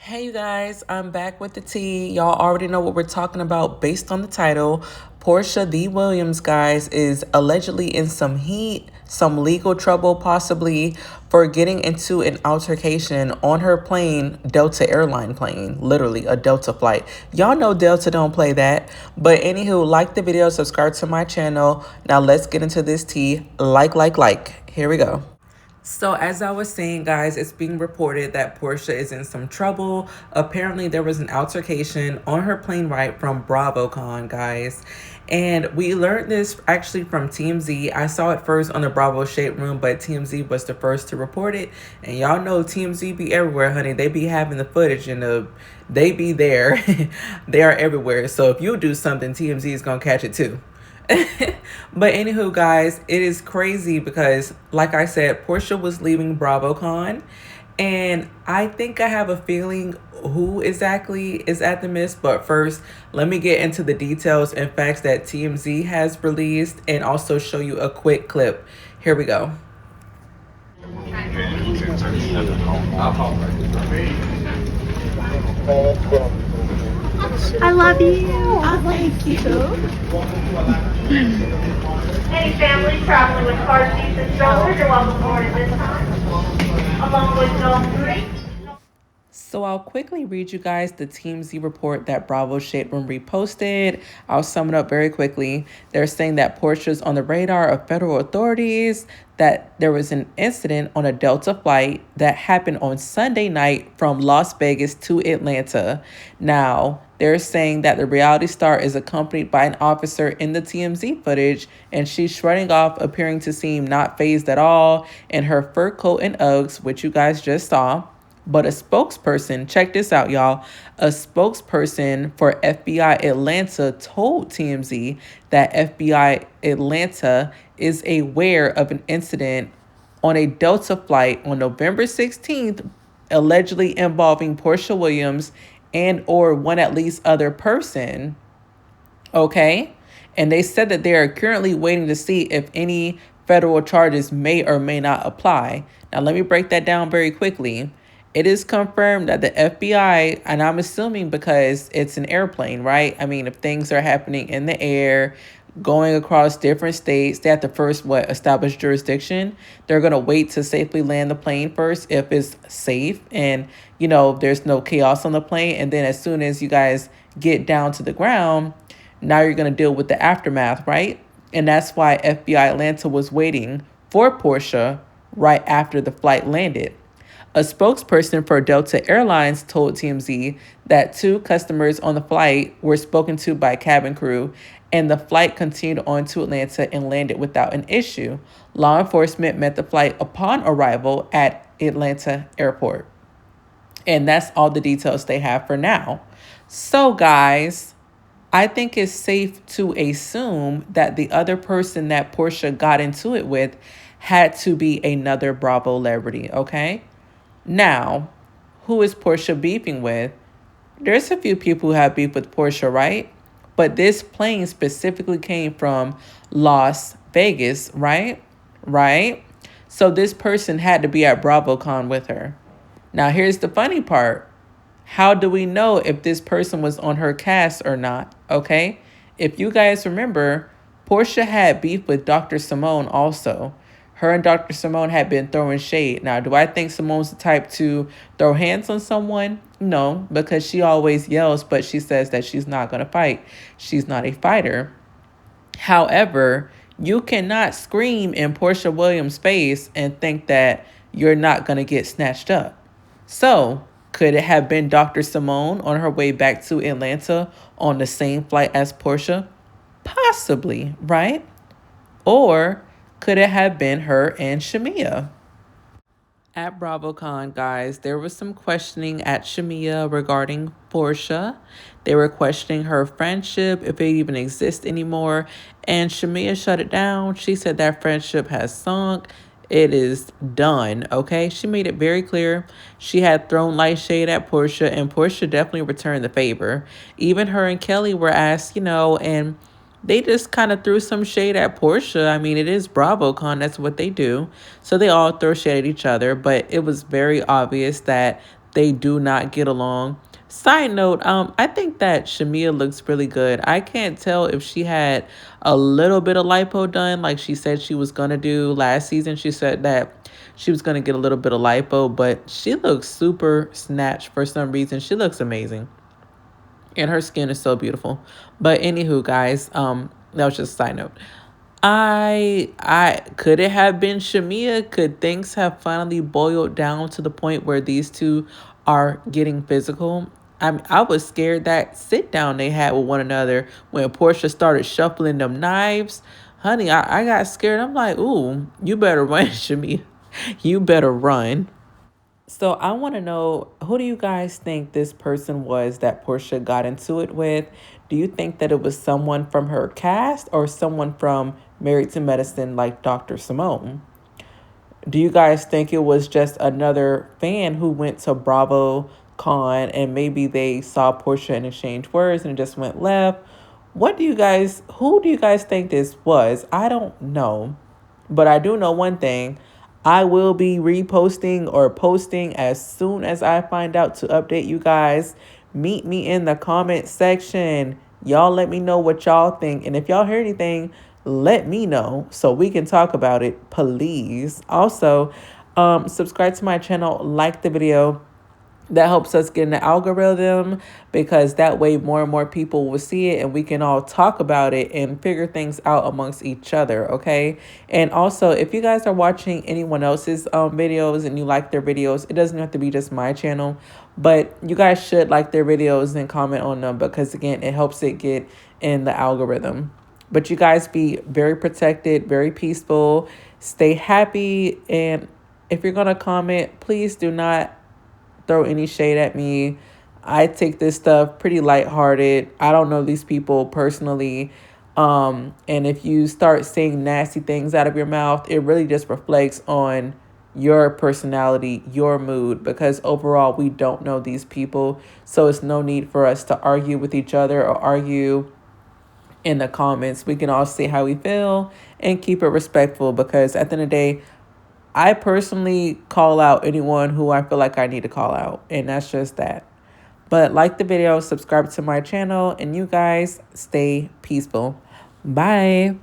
Hey you guys, I'm back with the tea. Y'all already know what we're talking about based on the title. Porsha the Williams, guys, is allegedly in some heat, some legal trouble possibly for getting into an altercation on her plane, Delta airline plane, literally a Delta flight. Y'all know Delta don't play that. But anywho, like the video, subscribe to my channel. Now let's get into this tea. Like. Here we go. So as I was saying, guys, it's being reported that Porsha is in some trouble. Apparently, there was an altercation on her plane ride from bravocon, guys. And we learned this actually from TMZ. I saw it first on the Bravo Shade Room, but TMZ was the first to report it. And y'all know TMZ be everywhere, honey. They be having the footage and they be there. They are everywhere. So if you do something, TMZ is going to catch it too. But anywho, guys, it is crazy because, like I said, Porsha was leaving bravocon, and I think I have a feeling who exactly is at the miss. But first, let me get into the details and facts that TMZ has released and also show you a quick clip. Here we go. I love you. I like you. Any family traveling with car seats and strollers are welcome aboard at this time, along with no drinks. So I'll quickly read you guys the TMZ report that Bravo Shade Room reposted. I'll sum it up very quickly. They're saying that Porsha's on the radar of federal authorities, that there was an incident on a Delta flight that happened on Sunday night from Las Vegas to Atlanta. Now, they're saying that the reality star is accompanied by an officer in the TMZ footage, and she's shrugging off, appearing to seem not fazed at all in her fur coat and Uggs, which you guys just saw. But a spokesperson, check this out, y'all. A spokesperson for FBI Atlanta told TMZ that FBI Atlanta is aware of an incident on a Delta flight on November 16th, allegedly involving Porsha Williams and or one at least other person. Okay? And they said that they are currently waiting to see if any federal charges may or may not apply. Now, let me break that down very quickly. It is confirmed that the FBI, and I'm assuming because it's an airplane, right? I mean, if things are happening in the air, going across different states, they have to first, establish jurisdiction. They're going to wait to safely land the plane first if it's safe and, there's no chaos on the plane. And then as soon as you guys get down to the ground, now you're going to deal with the aftermath, right? And that's why FBI Atlanta was waiting for Porsha right after the flight landed. A spokesperson for Delta Airlines told TMZ that 2 customers on the flight were spoken to by cabin crew, and the flight continued on to Atlanta and landed without an issue. Law enforcement met the flight upon arrival at Atlanta Airport. And that's all the details they have for now. So, guys, I think it's safe to assume that the other person that Porsha got into it with had to be another Bravo celebrity, okay? Now, who is Porsha beefing with? There's a few people who have beef with Porsha, right? But this plane specifically came from Las Vegas, right? Right? So this person had to be at bravocon with her. Now, here's the funny part. How do we know if this person was on her cast or not? Okay? If you guys remember, Porsha had beef with Dr. Simone also. Her and Dr. Simone had been throwing shade. Now, do I think Simone's the type to throw hands on someone? No, because she always yells, but she says that she's not going to fight. She's not a fighter. However, you cannot scream in Porsha Williams' face and think that you're not going to get snatched up. So, could it have been Dr. Simone on her way back to Atlanta on the same flight as Porsha? Possibly, right? Or could it have been her and Shamia? At bravocon, guys, there was some questioning at Shamia regarding Porsha. They were questioning her friendship, if it even exists anymore. And Shamia shut it down. She said that friendship has sunk. It is done, okay? She made it very clear. She had thrown light shade at Porsha, and Porsha definitely returned the favor. Even her and Kelly were asked, and they just kind of threw some shade at Porsha. I mean, it is bravocon. That's what they do. So they all throw shade at each other. But it was very obvious that They do not get along. Side note, I think that Shamia looks really good. I can't tell if she had a little bit of lipo done, like she said she was gonna do last season. She said that she was gonna get a little bit of lipo, but she looks super snatched for some reason. She looks amazing, and her skin is so beautiful. But anywho, guys, that was just a side note. I could it have been Shamia? Could things have finally boiled down to the point where these two are getting physical? I was scared that sit down they had with one another when Porsha started shuffling them knives. Honey, I got scared. I'm like, ooh, you better run, Shamia. You better run. So I want to know, who do you guys think this person was that Porsha got into it with? Do you think that it was someone from her cast or someone from Married to Medicine like Dr. Simone? Do you guys think it was just another fan who went to bravocon and maybe they saw Porsha and exchanged words and it just went left? Who do you guys think this was? I don't know. But I do know one thing. I will be reposting or posting as soon as I find out to update you guys. Meet me in the comment section. Y'all let me know what y'all think. And if y'all hear anything, let me know so we can talk about it, please. Also, subscribe to my channel, like the video. That helps us get in the algorithm, because that way more and more people will see it and we can all talk about it and figure things out amongst each other, okay? And also, if you guys are watching anyone else's videos and you like their videos, it doesn't have to be just my channel, but you guys should like their videos and comment on them, because again, it helps it get in the algorithm. But you guys be very protected, very peaceful, stay happy, and if you're going to comment, please do not throw any shade at me. I take this stuff pretty lighthearted. I don't know these people personally. And if you start saying nasty things out of your mouth, it really just reflects on your personality, your mood, because overall we don't know these people. So it's no need for us to argue with each other or argue in the comments. We can all say how we feel and keep it respectful, because at the end of the day, I personally call out anyone who I feel like I need to call out, and that's just that. But like the video, subscribe to my channel, and you guys stay peaceful. Bye.